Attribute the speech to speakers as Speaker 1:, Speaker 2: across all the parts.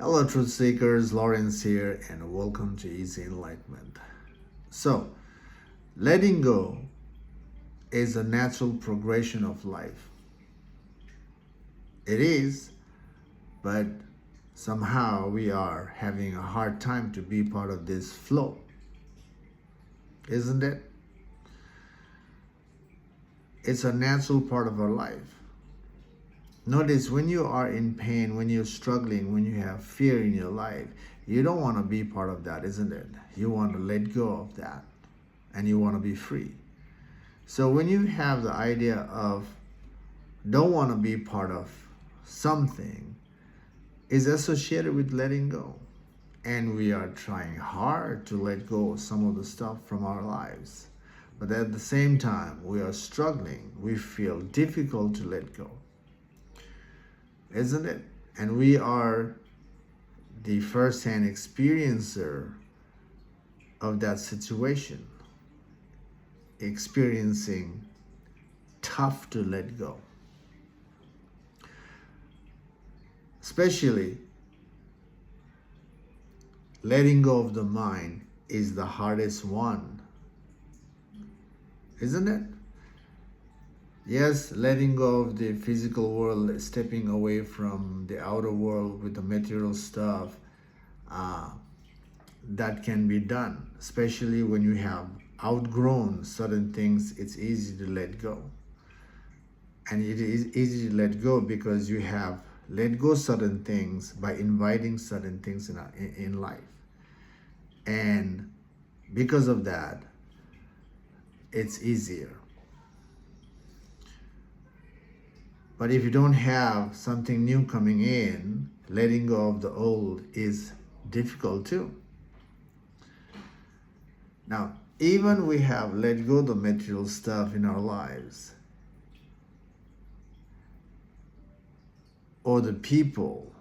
Speaker 1: Hello, truth seekers. Lawrence here, and welcome to Easy Enlightenment. So, letting go is a natural progression of life. It is, but somehow we are having a hard time to be part of this flow, isn't it? It's a natural part of our life. Notice when you are in pain, when you're struggling, when you have fear in your life, you don't want to be part of that, isn't it? You want to let go of that and you want to be free. So when you have the idea of don't want to be part of something, is associated with letting go. And we are trying hard to let go of some of the stuff from our lives. But at the same time, we are struggling. We feel difficult to let go, isn't it? And we are the first-hand experiencer of that situation, experiencing tough to let go. Especially letting go of the mind is the hardest one, isn't it? Yes, letting go of the physical world, stepping away from the outer world with the material stuff, that can be done. Especially when you have outgrown certain things, it's easy to let go. And it is easy to let go because you have let go certain things by inviting certain things in life. And because of that, it's easier. But if you don't have something new coming in, letting go of the old is difficult too. Now, even we have let go of the material stuff in our lives, or the people,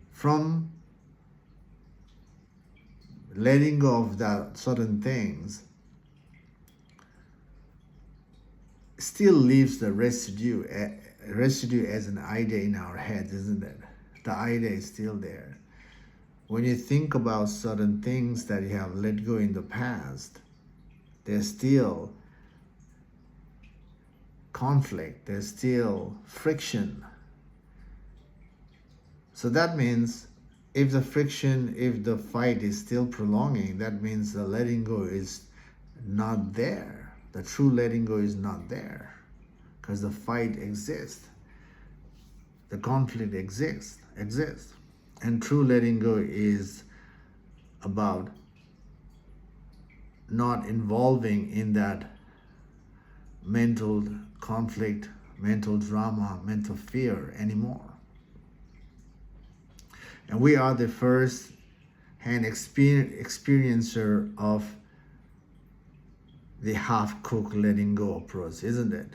Speaker 1: from letting go of that certain things, still leaves the residue as an idea in our heads, isn't it? The idea is still there. When you think about certain things that you have let go in the past, there's still conflict, there's still friction. So that means if the friction, if the fight is still prolonging, that means the letting go is not there. The true letting go is not there because the fight exists. The conflict exists. And true letting go is about not involving in that mental conflict, mental drama, mental fear anymore. And we are the first-hand experiencer of the half-cooked letting go approach, isn't it?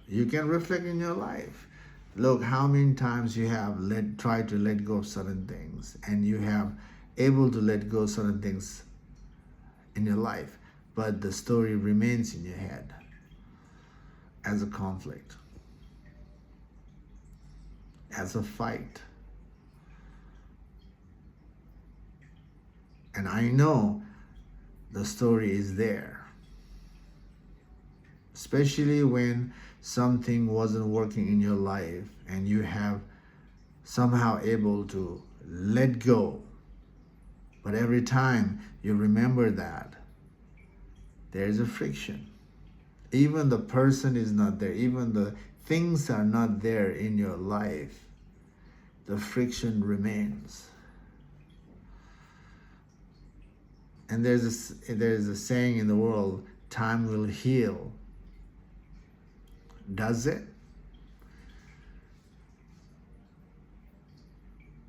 Speaker 1: You can reflect in your life. Look how many times you have tried to let go of certain things, and you have able to let go of certain things in your life, but the story remains in your head as a conflict, as a fight. And I know the story is there, especially when something wasn't working in your life and you have somehow able to let go. But every time you remember that, there's a friction. Even the person is not there, even the things are not there in your life, the friction remains. And there's a saying in the world, time will heal. Does it?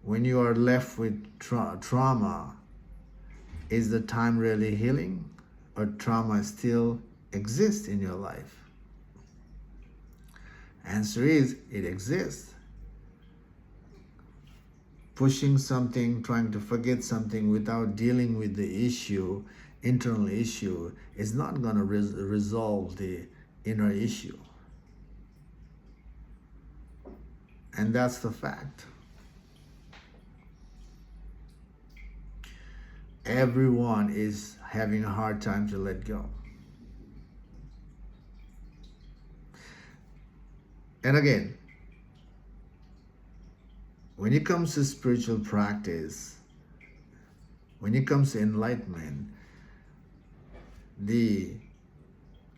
Speaker 1: When you are left with trauma, is the time really healing, or trauma still exists in your life? Answer is, it exists. Pushing something, trying to forget something without dealing with the issue, internal issue, is not going to resolve the inner issue. And that's the fact. everyone is having a hard time to let go. And again, when it comes to spiritual practice, when it comes to enlightenment, the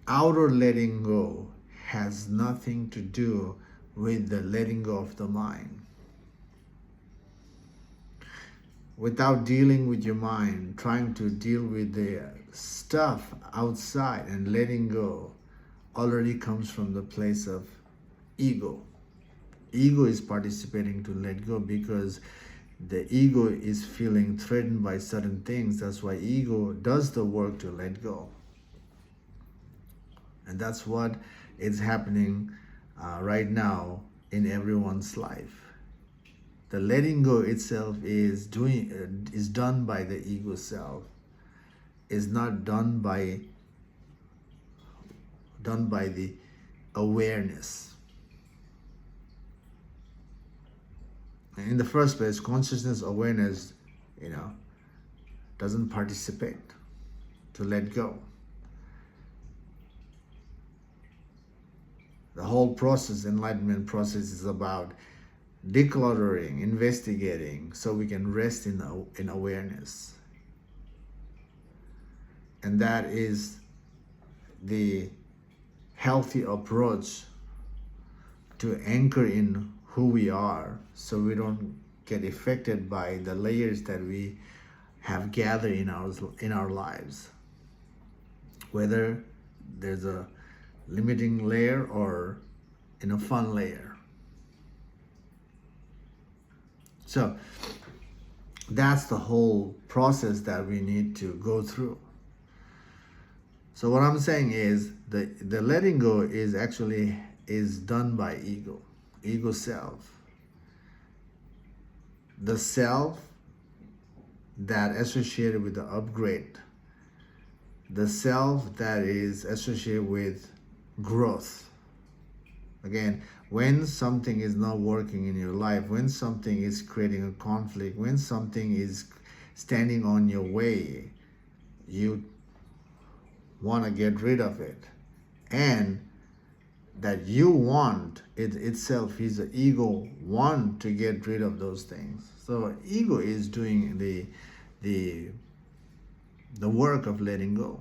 Speaker 1: outer letting go has nothing to do with the letting go of the mind. Without dealing with your mind, trying to deal with the stuff outside and letting go already comes from the place of ego. Ego is participating to let go because the ego is feeling threatened by certain things. That's why ego does the work to let go. And that's what is happening right now in everyone's life. The letting go itself is done by the ego self. Is not done by the awareness. In the first place, consciousness awareness, doesn't participate to let go. The whole process, enlightenment process, is about decluttering, investigating, so we can rest in awareness. And that is the healthy approach to anchor in who we are, so we don't get affected by the layers that we have gathered in our lives, whether there's a limiting layer or in a fun layer. So that's the whole process that we need to go through. So what I'm saying is the letting go is done by ego self. The self that associated with the upgrade, the self that is associated with growth. Again, when something is not working in your life, when something is creating a conflict, when something is standing on your way, you want to get rid of it. And that you want it itself is the ego want to get rid of those things. So ego is doing the work of letting go.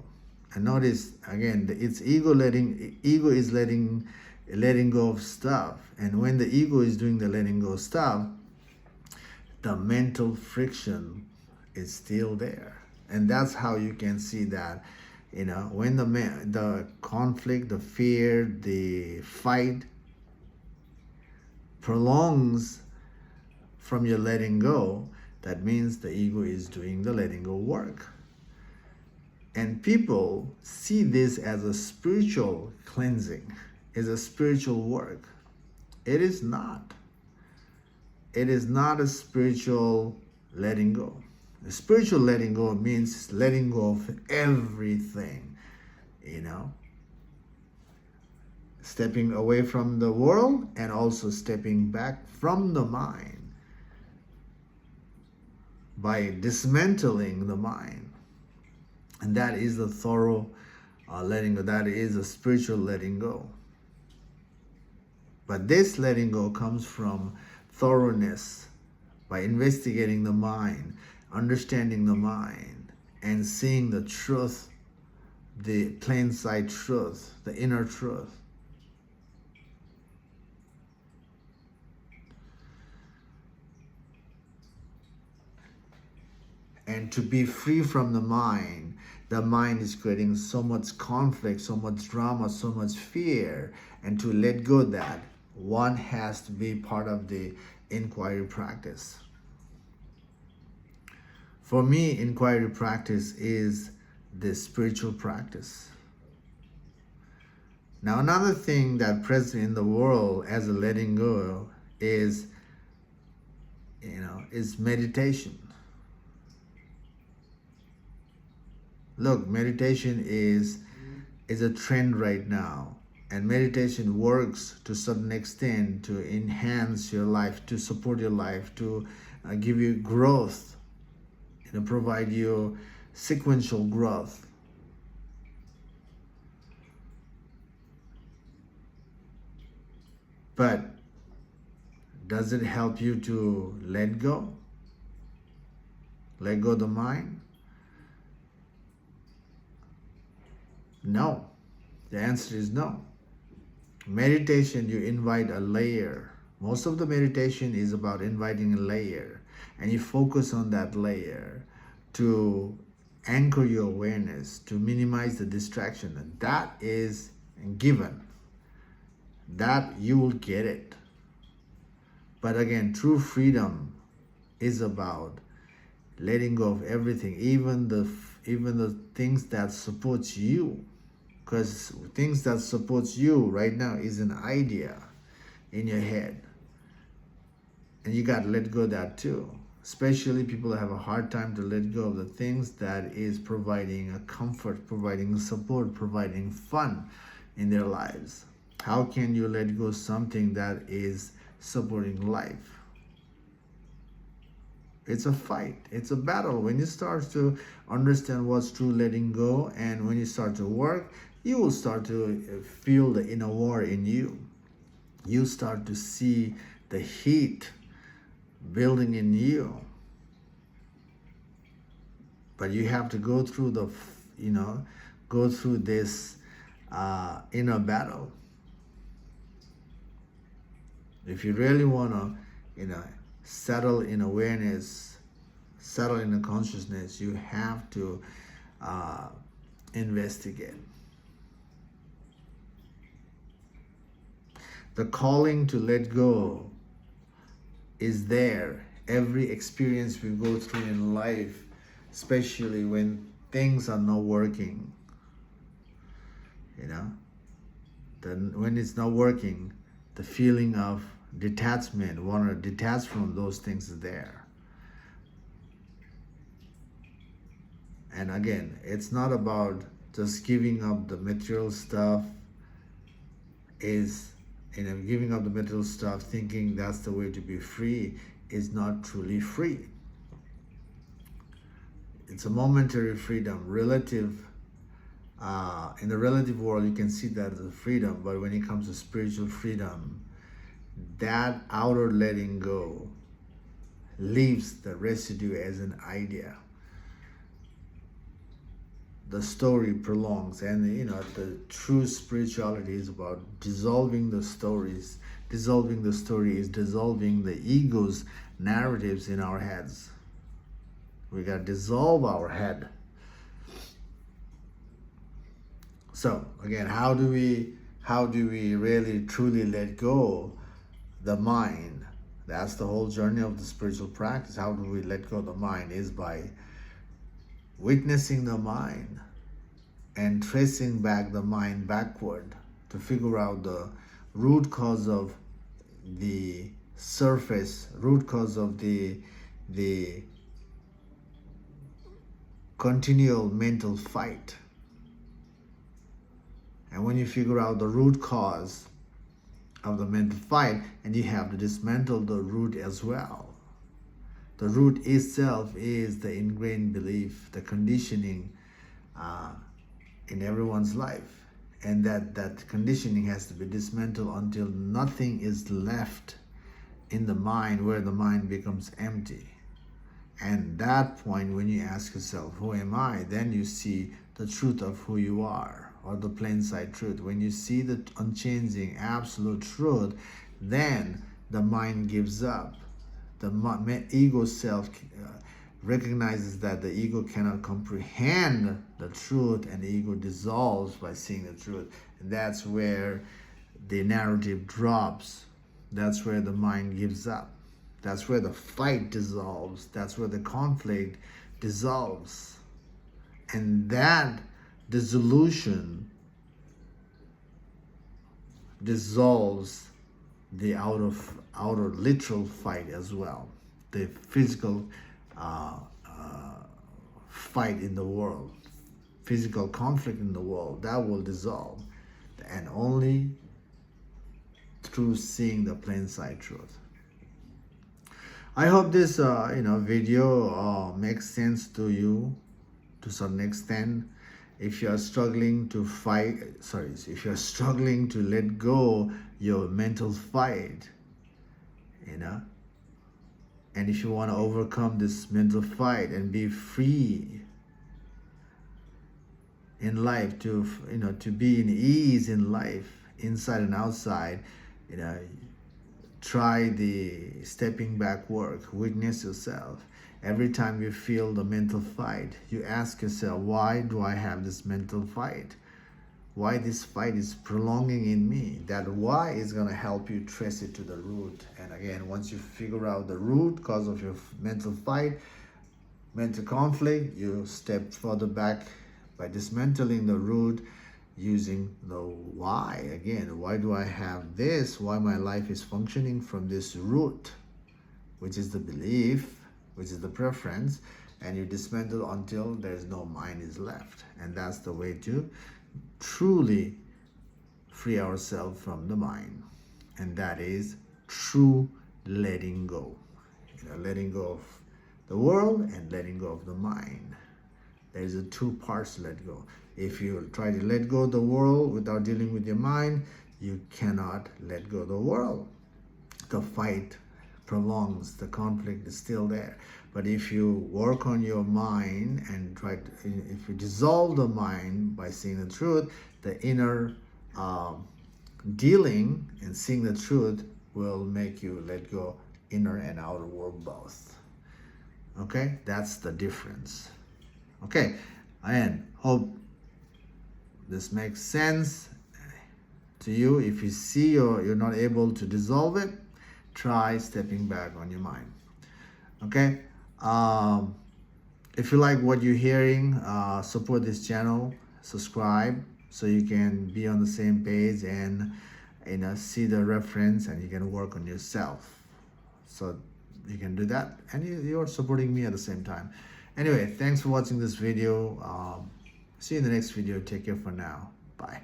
Speaker 1: And notice again, it's ego is letting go of stuff. And when the ego is doing the letting go of stuff, the mental friction is still there. And that's how you can see that, when the conflict, the fear, the fight prolongs from your letting go, that means the ego is doing the letting go work. And people see this as a spiritual cleansing, as a spiritual work. It is not. It is not a spiritual letting go. The spiritual letting go means letting go of everything, stepping away from the world and also stepping back from the mind by dismantling the mind. And that is the thorough letting go. That is a spiritual letting go. But this letting go comes from thoroughness, by investigating the mind, understanding the mind, and seeing the truth, the plain sight truth, the inner truth. And to be free from the mind is creating so much conflict, so much drama, so much fear. And to let go of that, one has to be part of the inquiry practice. For me, inquiry practice is the spiritual practice. Now, another thing that present in the world as a letting go is meditation. Look, meditation is a trend right now. And meditation works to a certain extent to enhance your life, to support your life, to give you growth, provide you sequential growth. But does it help you to let go? Let go of the mind? No. The answer is no. Meditation, you invite a layer. Most of the meditation is about inviting a layer, and you focus on that layer to anchor your awareness, to minimize the distraction. And that is given. That you will get it. But again, true freedom is about letting go of everything, even the things that supports you. Because things that supports you right now is an idea in your head. And you got to let go of that too. Especially people that have a hard time to let go of the things that is providing a comfort, providing support, providing fun in their lives. How can you let go of something that is supporting life? It's a fight. It's a battle. When you start to understand what's true letting go, and when you start to work, you will start to feel the inner war in you. You start to see the heat building in you. But you have to go through go through this inner battle. If you really want to, settle in awareness, settle in a consciousness, you have to investigate. The calling to let go is there. Every experience we go through in life, especially when things are not working, when it's not working, the feeling of detachment, want to detach from those things is there. And again, it's not about just giving up the material stuff, giving up the material stuff thinking that's the way to be free is not truly free. It's a momentary freedom, relative. In the relative world, you can see that as a freedom, but when it comes to spiritual freedom, that outer letting go leaves the residue as an idea. The story prolongs, and the true spirituality is about dissolving the stories. Dissolving the story is dissolving the ego's narratives in our heads. We got to dissolve our head. So again, how do we really truly let go the mind? That's the whole journey of the spiritual practice. How do we let go of the mind? Is by witnessing the mind and tracing back the mind backward to figure out the root cause of the surface, root cause of the continual mental fight. And when you figure out the root cause of the mental fight, and you have to dismantle the root as well. The root itself is the ingrained belief, the conditioning in everyone's life. And that conditioning has to be dismantled until nothing is left in the mind, where the mind becomes empty. And that point, when you ask yourself, who am I? Then you see the truth of who you are, or the plain sight truth. When you see the unchanging absolute truth, then the mind gives up. The ego self recognizes that the ego cannot comprehend the truth, and the ego dissolves by seeing the truth. And that's where the narrative drops. That's where the mind gives up. That's where the fight dissolves. That's where the conflict dissolves. And that dissolution dissolves the outer literal fight as well, the physical fight in the world, physical conflict in the world, that will dissolve, and only through seeing the plain sight truth. I hope this video makes sense to you to some extent. If you are struggling to if you are struggling to let go your mental fight, you know, and if you want to overcome this mental fight and be free in life, to be in ease in life, inside and outside, you know, try the stepping back work. Witness yourself. Every time you feel the mental fight, you ask yourself, why do I have this mental fight? Why this fight is prolonging in me? That why is going to help you trace it to the root. And again, once you figure out the root cause of your mental fight, mental conflict, you step further back by dismantling the root, using the why. Again, why do I have this? Why my life is functioning from this root, which is the belief, which is the preference, and you dismantle until there's no mind is left. And that's the way to truly free ourselves from the mind. And that is true letting go. Letting go of the world and letting go of the mind. There's a two parts to let go. If you try to let go of the world without dealing with your mind, you cannot let go of the world. The fight prolongs, the conflict is still there. But if you work on your mind and if you dissolve the mind by seeing the truth, the inner dealing and seeing the truth will make you let go inner and outer world both. Okay, that's the difference. Okay, and hope this makes sense to you. If you see you're not able to dissolve it, try stepping back on your mind. Okay, if you like what you're hearing, support this channel, subscribe so you can be on the same page and see the reference, and you can work on yourself. So you can do that, and you're supporting me at the same time. Anyway, thanks for watching this video. See you in the next video. Take care for now. Bye.